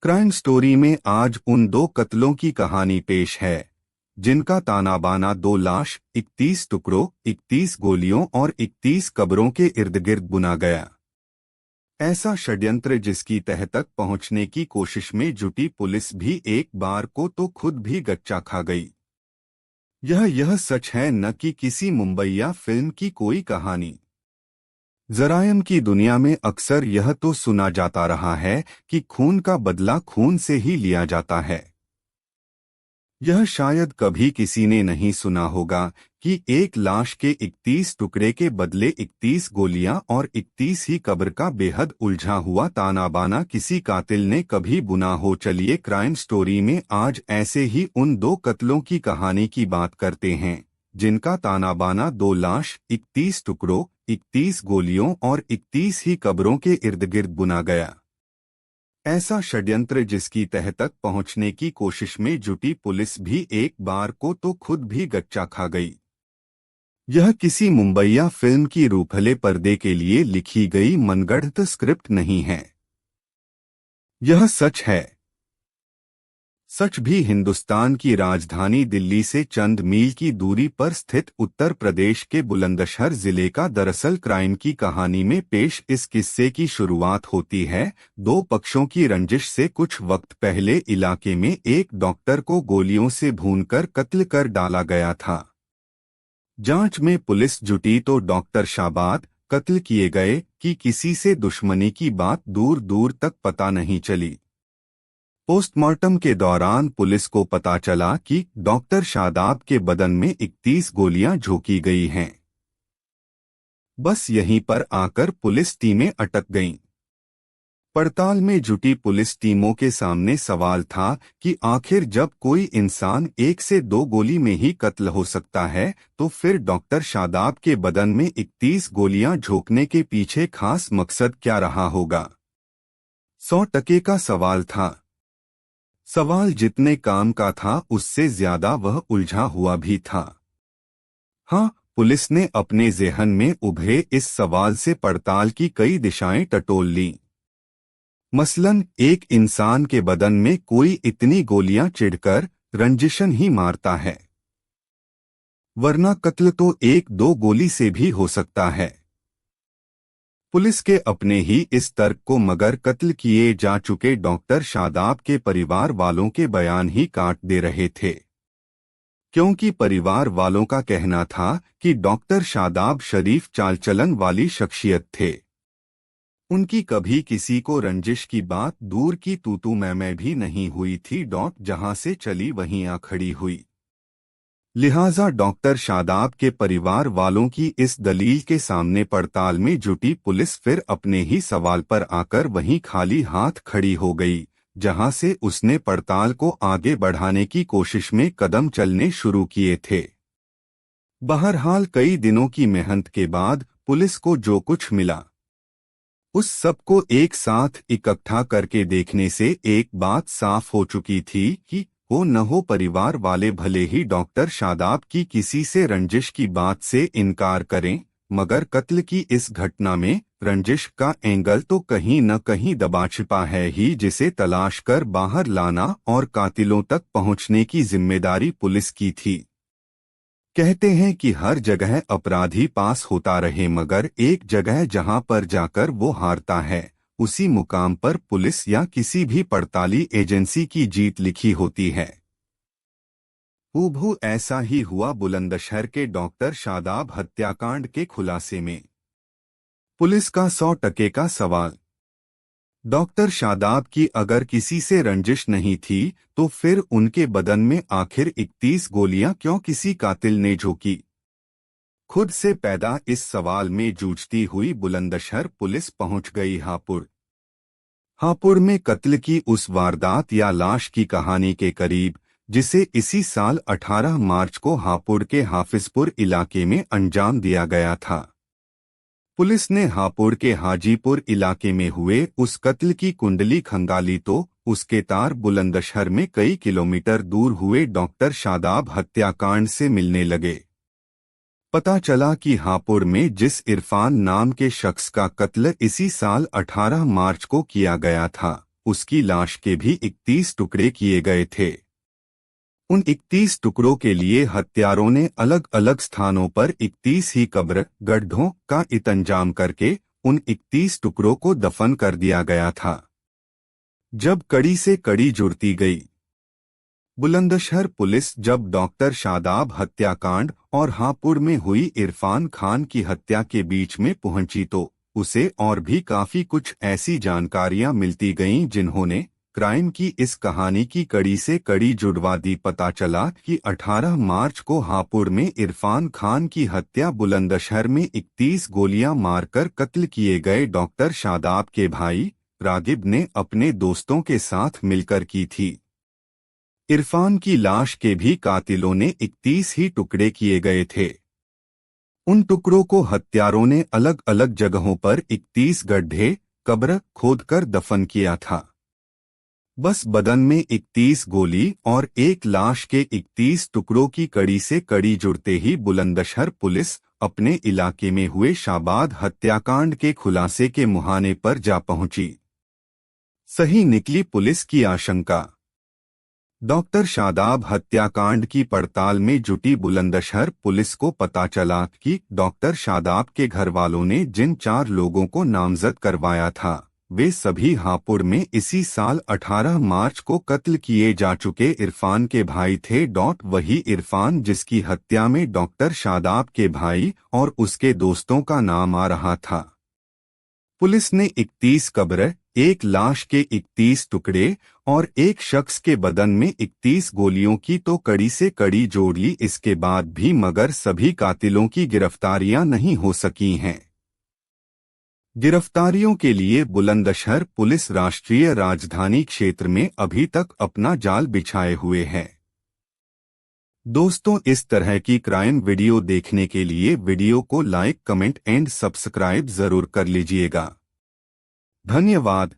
Crime story में आज उन दो कत्लों की कहानी पेश है जिनका ताना बाना 2 लाश, 31 टुकड़ों, 31 गोलियों और 31 कब्रों के इर्द गिर्द बुना गया। ऐसा षड्यंत्र जिसकी तह तक पहुंचने की कोशिश में जुटी पुलिस भी एक बार को तो खुद भी गच्चा खा गई। यह सच है, न कि किसी मुंबईया फिल्म की कोई कहानी। जरायम की दुनिया में अक्सर यह तो सुना जाता रहा है कि खून का बदला खून से ही लिया जाता है। यह शायद कभी किसी ने नहीं सुना होगा कि एक लाश के 31 टुकड़े के बदले 31 गोलियां और 31 ही कब्र का बेहद उलझा हुआ ताना बाना किसी कातिल ने कभी बुना हो। चलिए क्राइम स्टोरी में आज ऐसे ही उन दो कत्लों की कहानी की बात करते हैं जिनका ताना बाना 2 लाश, 31 टुकड़ों, 31 गोलियों और 31 ही कब्रों के इर्द गिर्द बुना गया। ऐसा षड्यंत्र जिसकी तह तक पहुंचने की कोशिश में जुटी पुलिस भी एक बार को तो खुद भी गच्चा खा गई। यह किसी मुंबईया फिल्म की रूपहले पर्दे के लिए लिखी गई मनगढ़ंत स्क्रिप्ट नहीं है। यह सच है। सच भी हिंदुस्तान की राजधानी दिल्ली से चंद मील की दूरी पर स्थित उत्तर प्रदेश के बुलंदशहर जिले का दरअसल क्राइम की कहानी में पेश इस किस्से की शुरुआत होती है 2 पक्षों की रंजिश से। कुछ वक्त पहले इलाके में एक डॉक्टर को गोलियों से भूनकर कत्ल कर डाला गया था। जांच में पुलिस जुटी तो डॉक्टर शाबाद कत्ल किए गए कि किसी से दुश्मनी की बात दूर दूर तक पता नहीं चली। पोस्टमार्टम के दौरान पुलिस को पता चला कि डॉक्टर शादाब के बदन में 31 गोलियां झोंकी गई हैं। बस यहीं पर आकर पुलिस टीमें अटक गईं। पड़ताल में जुटी पुलिस टीमों के सामने सवाल था कि आखिर जब कोई इंसान 1 से 2 गोली में ही कत्ल हो सकता है तो फिर डॉक्टर शादाब के बदन में 31 गोलियां झोंकने के पीछे खास मकसद क्या रहा होगा। 100% का सवाल था। सवाल जितने काम का था उससे ज्यादा वह उलझा हुआ भी था। हाँ, पुलिस ने अपने ज़हन में उभरे इस सवाल से पड़ताल की कई दिशाएं टटोल लीं। मसलन एक इंसान के बदन में कोई इतनी गोलियां चिढ़कर रंजिशन ही मारता है, वरना कत्ल तो 1-2 गोली से भी हो सकता है। पुलिस के अपने ही इस तर्क को मगर कत्ल किए जा चुके डॉक्टर शादाब के परिवार वालों के बयान ही काट दे रहे थे, क्योंकि परिवार वालों का कहना था कि डॉक्टर शादाब शरीफ चाल चलन वाली शख्सियत थे। उनकी कभी किसी को रंजिश की बात दूर की तू मैं भी नहीं हुई थी। जहां से चली वहीं आ खड़ी हुई। लिहाजा डॉक्टर शादाब के परिवार वालों की इस दलील के सामने पड़ताल में जुटी पुलिस फिर अपने ही सवाल पर आकर वहीं खाली हाथ खड़ी हो गई जहां से उसने पड़ताल को आगे बढ़ाने की कोशिश में कदम चलने शुरू किए थे। बहरहाल कई दिनों की मेहनत के बाद पुलिस को जो कुछ मिला उस सबको एक साथ इकट्ठा करके देखने से एक बात साफ हो चुकी थी कि हो न हो परिवार वाले भले ही डॉक्टर शादाब की किसी से रंजिश की बात से इनकार करें, मगर कत्ल की इस घटना में रंजिश का एंगल तो कहीं न कहीं दबा छिपा है ही, जिसे तलाश कर बाहर लाना और कातिलों तक पहुंचने की जिम्मेदारी पुलिस की थी। कहते हैं कि हर जगह अपराधी पास होता रहे, मगर एक जगह जहां पर जाकर वो हारता है उसी मुकाम पर पुलिस या किसी भी पड़ताली एजेंसी की जीत लिखी होती है। हूबहू ऐसा ही हुआ बुलंदशहर के डॉक्टर शादाब हत्याकांड के खुलासे में। पुलिस का 100% का सवाल। डॉक्टर शादाब की अगर किसी से रंजिश नहीं थी तो फिर उनके बदन में आखिर 31 गोलियां क्यों किसी कातिल ने झोंकी? खुद से पैदा इस सवाल में जूझती हुई बुलंदशहर पुलिस पहुंच गई हापुड़। हापुड़ में कत्ल की उस वारदात या लाश की कहानी के करीब, जिसे इसी साल 18 मार्च को हापुड़ के हाफिजपुर इलाके में अंजाम दिया गया था। पुलिस ने हापुड़ के हाजीपुर इलाके में हुए उस कत्ल की कुंडली खंगाली तो उसके तार बुलंदशहर में कई किलोमीटर दूर हुए डॉक्टर शादाब हत्याकांड से मिलने लगे। पता चला कि हापुड़ में जिस इरफान नाम के शख्स का कत्ल इसी साल 18 मार्च को किया गया था, उसकी लाश के भी 31 टुकड़े किए गए थे। उन 31 टुकड़ों के लिए हत्यारों ने अलग अलग स्थानों पर 31 ही कब्र गड्ढों का इंतजाम करके उन 31 टुकड़ों को दफन कर दिया गया था। जब कड़ी से कड़ी जुड़ती गई, बुलंदशहर पुलिस जब डॉक्टर शादाब हत्याकांड और हापुड़ में हुई इरफान खान की हत्या के बीच में पहुंची तो उसे और भी काफी कुछ ऐसी जानकारियां मिलती गईं जिन्होंने क्राइम की इस कहानी की कड़ी से कड़ी जुड़वा दी। पता चला कि 18 मार्च को हापुड़ में इरफान खान की हत्या बुलंदशहर में 31 गोलियां मारकर कत्ल किए गए डॉक्टर शादाब के भाई रागिब ने अपने दोस्तों के साथ मिलकर की थी। इरफान की लाश के भी कातिलों ने 31 ही टुकड़े किए गए थे। उन टुकड़ों को हत्यारों ने अलग अलग जगहों पर 31 गड्ढे कब्र खोदकर दफन किया था। बस बदन में 31 गोली और एक लाश के 31 टुकड़ों की कड़ी से कड़ी जुड़ते ही बुलंदशहर पुलिस अपने इलाके में हुए शाबाद हत्याकांड के खुलासे के मुहाने पर जा पहुंची। सही निकली पुलिस की आशंका। डॉक्टर शादाब हत्याकांड की पड़ताल में जुटी बुलंदशहर पुलिस को पता चला कि डॉक्टर शादाब के घरवालों ने जिन 4 लोगों को नामजद करवाया था वे सभी हापुड़ में इसी साल 18 मार्च को कत्ल किए जा चुके इरफान के भाई थे। वही इरफान जिसकी हत्या में डॉक्टर शादाब के भाई और उसके दोस्तों का नाम आ रहा था। पुलिस ने 31 कब्र, एक लाश के 31 टुकड़े और एक शख्स के बदन में 31 गोलियों की तो कड़ी से कड़ी जोड़ ली। इसके बाद भी मगर सभी कातिलों की गिरफ्तारियां नहीं हो सकी हैं। गिरफ्तारियों के लिए बुलंदशहर पुलिस राष्ट्रीय राजधानी क्षेत्र में अभी तक अपना जाल बिछाए हुए है। दोस्तों, इस तरह की क्राइम वीडियो देखने के लिए वीडियो को लाइक, कमेंट एंड सब्सक्राइब जरूर कर लीजिएगा। धन्यवाद।